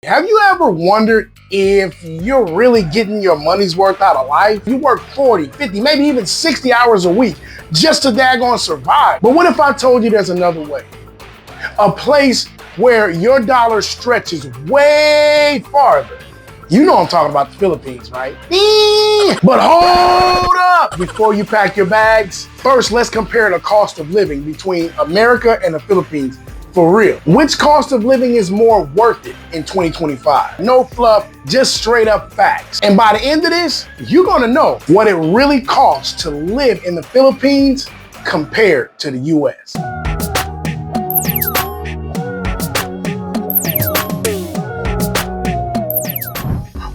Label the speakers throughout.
Speaker 1: Have you ever wondered if you're really getting your money's worth out of life? You work 40, 50, maybe even 60 hours a week just to daggone survive. But what if I told you there's another way? A place where your dollar stretches way farther. You know I'm talking about the Philippines, right? But hold up! Before you pack your bags, first let's compare the cost of living between America and the Philippines. For real. Which cost of living is more worth it in 2025? No fluff, just straight up facts. And by the end of this, you're gonna know what it really costs to live in the Philippines compared to the US.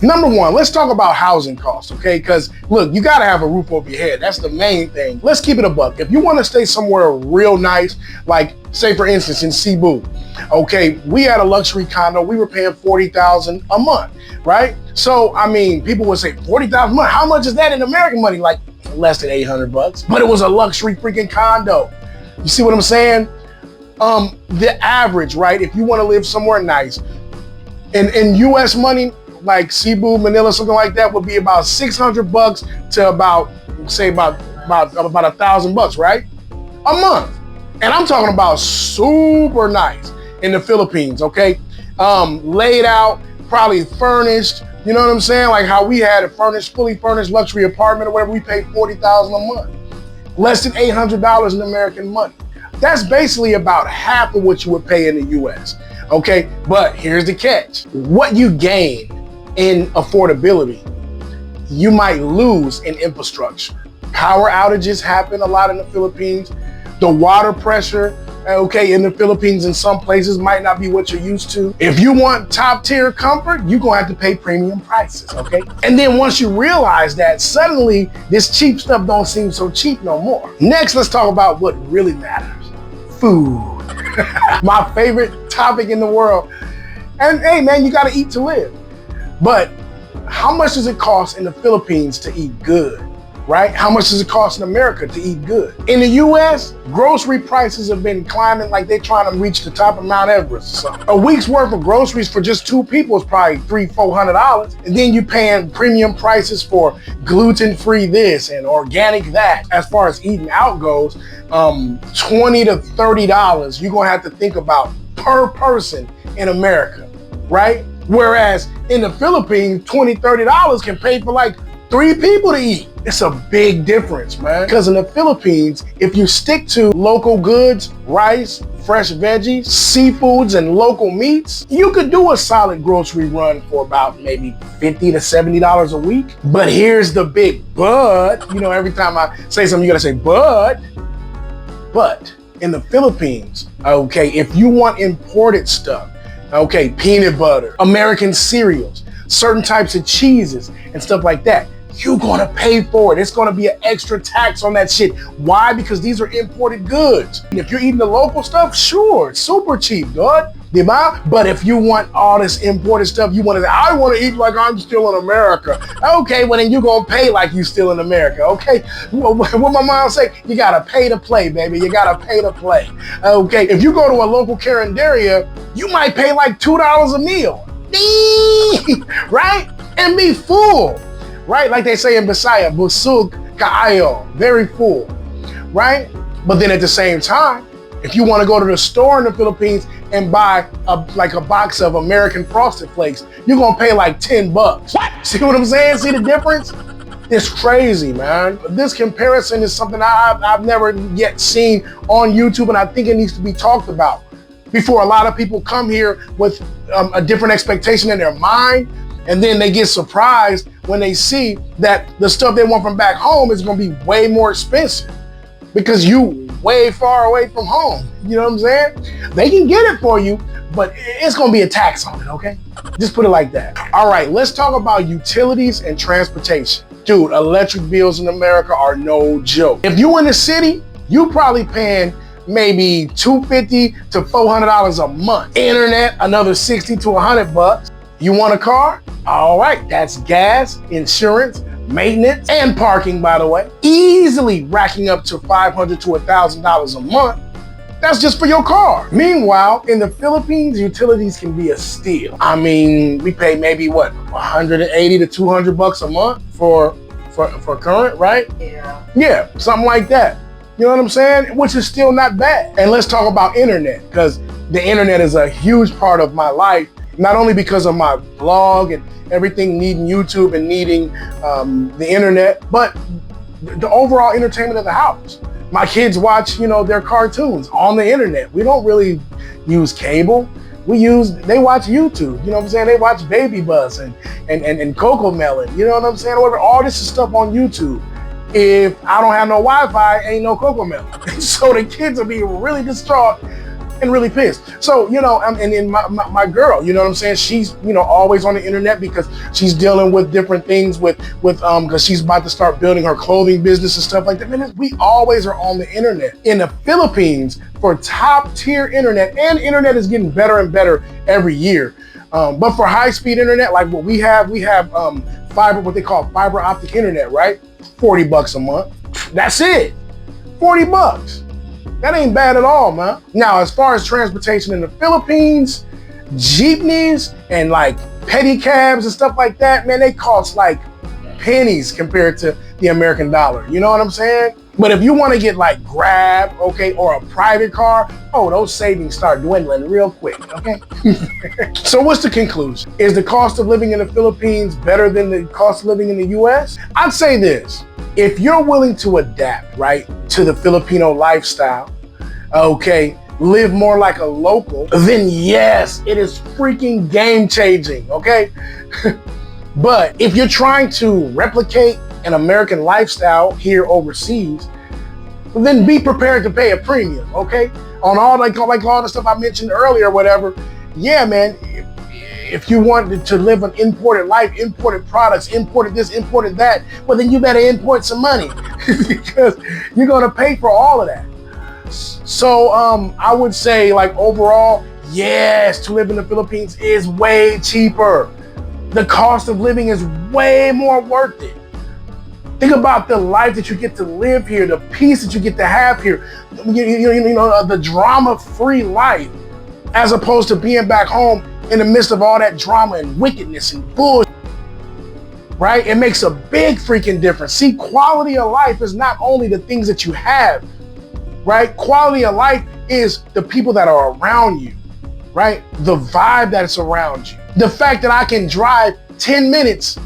Speaker 1: Number one, let's talk about housing costs, okay? Because look, you gotta have a roof over your head. That's the main thing. Let's keep it a buck. If you wanna stay somewhere real nice, like say for instance in Cebu, okay, we had a luxury condo, we were paying $40,000 a month, right? So, I mean, people would say $40,000 a month, how much is that in American money? Like less than $800, but it was a luxury freaking condo. You see what I'm saying? The average, right? If you wanna live somewhere nice, in US money, like Cebu, Manila, something like that would be about $600 to about $1,000, right? A month. And I'm talking about super nice in the Philippines, okay? Laid out, probably furnished, you know what I'm saying? Like how we had a furnished, fully furnished luxury apartment or whatever, we paid $40,000 a month. Less than $800 in American money. That's basically about half of what you would pay in the US, okay? But here's the catch. What you gain in affordability, you might lose in infrastructure. Power outages happen a lot in the Philippines. The water pressure, okay, in the Philippines in some places might not be what you're used to. If you want top tier comfort, you're gonna have to pay premium prices, okay? And then once you realize that, suddenly this cheap stuff don't seem so cheap no more. Next, let's talk about what really matters. Food. My favorite topic in the world. And hey man, you gotta eat to live. But how much does it cost in the Philippines to eat good, right? How much does it cost in America to eat good? In the US, grocery prices have been climbing like they're trying to reach the top of Mount Everest or something. A week's worth of groceries for just two people is probably $300-400. And then you're paying premium prices for gluten-free this and organic that. As far as eating out goes, $20 to $30 you're gonna have to think about per person in America, right? Whereas in the Philippines, $20-30 can pay for like 3 people to eat. It's a big difference, man. Because in the Philippines, if you stick to local goods, rice, fresh veggies, seafoods, and local meats, you could do a solid grocery run for about maybe $50 to $70 a week. But here's the big but. You know, every time I say something, you gotta say but. But in the Philippines, okay, if you want imported stuff, okay, peanut butter, American cereals, certain types of cheeses and stuff like that, you're gonna pay for it. It's gonna be an extra tax on that shit. Why? Because these are imported goods. And if you're eating the local stuff, sure, it's super cheap, dude. But if you want all this imported stuff, you wanna say, I wanna eat like I'm still in America. Okay, well then you're gonna pay like you still in America, okay? What my mom say, you gotta pay to play, baby. You gotta pay to play. Okay, if you go to a local carinderia, you might pay like $2 a meal, right? And be full, right? Like they say in Bisaya, busog kaayo, very full, right? But then at the same time, if you want to go to the store in the Philippines and buy a box of American Frosted Flakes, you're gonna pay like $10. What? See what I'm saying? See the difference? It's crazy, man. This comparison is something I've never yet seen on YouTube, and I think it needs to be talked about before a lot of people come here with a different expectation in their mind, and then they get surprised when they see that the stuff they want from back home is gonna be way more expensive because you way far away from home. You know what I'm saying? They can get it for you, but it's gonna be a tax on it, okay? Just put it like that. All right, let's talk about utilities and transportation. Dude, electric bills in America are no joke. If you in the city, you probably paying maybe $250 to $400 a month. Internet, another $60 to $100. You want a car? All right, that's gas, insurance, maintenance, and parking, by the way. Easily racking up to $500 to $1,000 a month. That's just for your car. Meanwhile, in the Philippines, utilities can be a steal. I mean, we pay maybe what, 180 to 200 bucks a month for current, right? Yeah, something like that. You know what I'm saying? Which is still not bad. And let's talk about internet, because the internet is a huge part of my life, not only because of my blog and everything needing YouTube and needing the internet, but the overall entertainment of the house. My kids watch, their cartoons on the internet. We don't really use cable. They watch YouTube, you know what I'm saying? They watch Baby Bus and Coco Melon, you know what I'm saying? Whatever, all this is stuff on YouTube. If I don't have no Wi-Fi, ain't no Coco Melon. So the kids will be really distraught and really pissed. So, and then my girl, you know what I'm saying? She's, always on the internet because she's dealing with different things with because she's about to start building her clothing business and stuff like that. Man, we always are on the internet. In the Philippines, for top tier internet, and internet is getting better and better every year. But for high-speed internet, like what we have fiber, what they call fiber optic internet, right? 40 bucks a month. That's it. 40 bucks. That ain't bad at all, man. Now, as far as transportation in the Philippines, jeepneys and like pedicabs and stuff like that, man, they cost like pennies compared to the American dollar. You know what I'm saying? But if you want to get like Grab, okay, or a private car, those savings start dwindling real quick, okay? So what's the conclusion? Is the cost of living in the Philippines better than the cost of living in the US? I'd say this. If you're willing to adapt, right, to the Filipino lifestyle, okay, live more like a local, then yes, it is freaking game changing, okay? But if you're trying to replicate an American lifestyle here overseas, then be prepared to pay a premium, okay? On all like all the stuff I mentioned earlier, whatever. Yeah, man, if you want to live an imported life, imported products, imported this, imported that, well, then you better import some money because you're gonna pay for all of that. So I would say, like, overall, yes, to live in the Philippines is way cheaper. The cost of living is way more worth it. Think about the life that you get to live here, the peace that you get to have here, the drama-free life, as opposed to being back home in the midst of all that drama and wickedness and bullshit, right? It makes a big freaking difference. See, quality of life is not only the things that you have, right? Quality of life is the people that are around you, right? The vibe that's around you. The fact that I can drive 10 minutes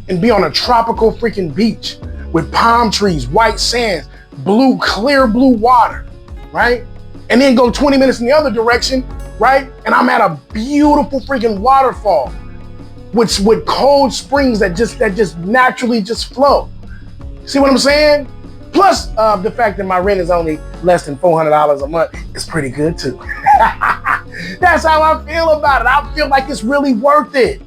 Speaker 1: and be on a tropical freaking beach with palm trees, white sands, clear blue water, right? And then go 20 minutes in the other direction, right? And I'm at a beautiful freaking waterfall with cold springs that just naturally just flow. See what I'm saying? Plus the fact that my rent is only less than $400 a month is pretty good too. That's how I feel about it. I feel like it's really worth it.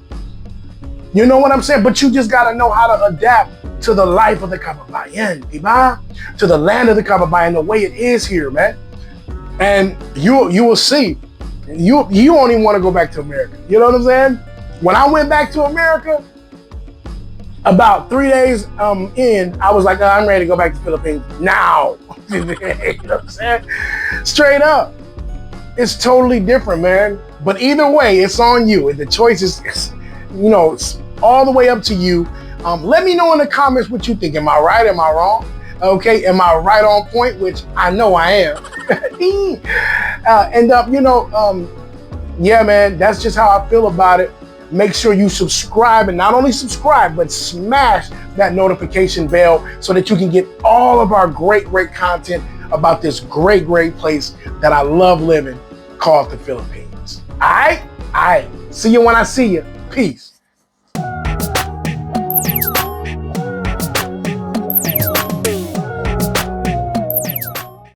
Speaker 1: You know what I'm saying? But you just gotta know how to adapt to the life of the kababayan, diba? To the land of the kababayan, the way it is here, man. And you will see. You won't even want to go back to America. You know what I'm saying? When I went back to America, about 3 days in, I was like, I'm ready to go back to the Philippines now. You know what I'm saying? Straight up. It's totally different, man. But either way, it's on you. The choice is, it's all the way up to you. Let me know in the comments what you think. Am I right? Am I wrong? Okay, am I right on point? Which I know I am. Yeah, man, that's just how I feel about it. Make sure you subscribe, and not only subscribe, but smash that notification bell so that you can get all of our great content about this great place that I love living called the Philippines. All right? See you when I see you. Peace.